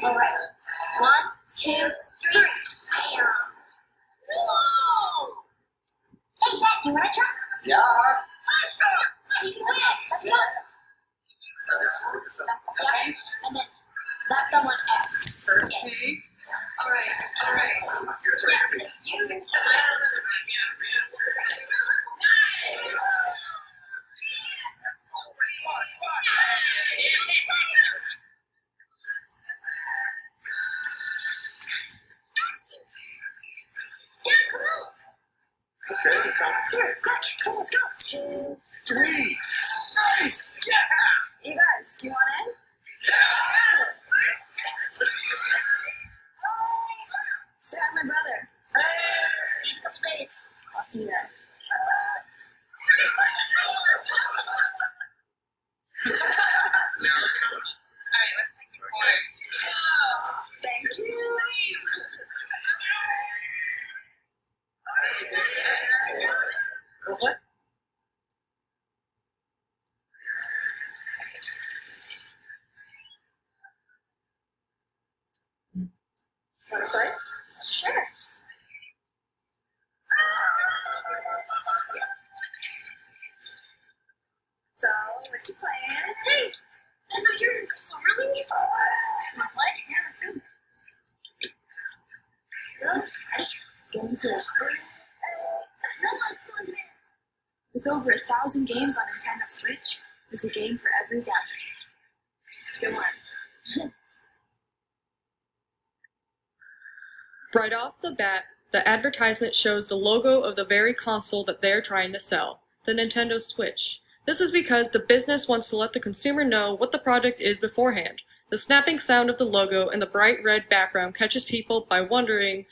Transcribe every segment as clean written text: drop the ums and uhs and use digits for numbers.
Alright. 1, 2, 3. Bam! Whoa! Hey, Dad, do you want to try? Yeah. You can win. Let's go. Yeah. And then that thumb on X. Okay. All right. Yeah, so you. Dad, come on. Okay, come. Here, quick, come on, let's go. 2, 3. Nice. Yeah. You guys, do you want in? Say hi to my brother. See you in a couple days. I'll see you then. All right, let's make some more. Thank you. What? Want to play? Sure. So, what you playing? Hey, I know you're in so really? Want to play? Yeah, let's go. Go. Ready? Let's get into it. No, it's not today. With over 1,000 games on Nintendo Switch, there's a game for every gathering. Good one. Right off the bat, the advertisement shows the logo of the very console that they're trying to sell, the Nintendo Switch. This is because the business wants to let the consumer know what the product is beforehand. The snapping sound of the logo and the bright red background catches people by wondering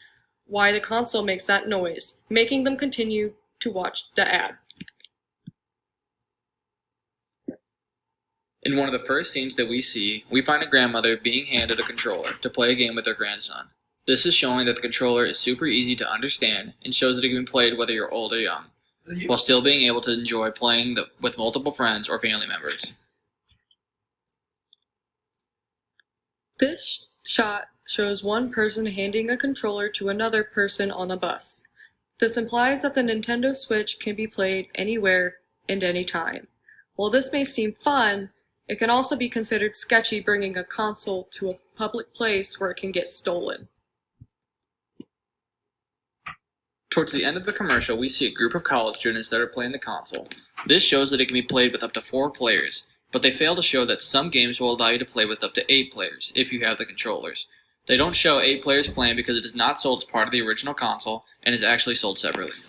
why the console makes that noise, making them continue to watch the ad. In one of the first scenes that we see, we find a grandmother being handed a controller to play a game with her grandson. This is showing that the controller is super easy to understand and shows that it can be played whether you're old or young, while still being able to enjoy playing with multiple friends or family members. This shot shows one person handing a controller to another person on a bus. This implies that the Nintendo Switch can be played anywhere and anytime. While this may seem fun, it can also be considered sketchy bringing a console to a public place where it can get stolen. Towards the end of the commercial, we see a group of college students that are playing the console. This shows that it can be played with up to 4 players, but they fail to show that some games will allow you to play with up to 8 players if you have the controllers. They don't show 8 players playing because it is not sold as part of the original console and is actually sold separately.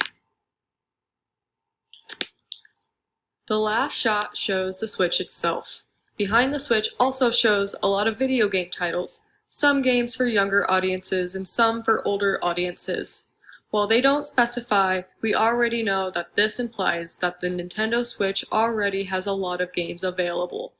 The last shot shows the Switch itself. Behind the Switch also shows a lot of video game titles, some games for younger audiences and some for older audiences. While they don't specify, we already know that this implies that the Nintendo Switch already has a lot of games available.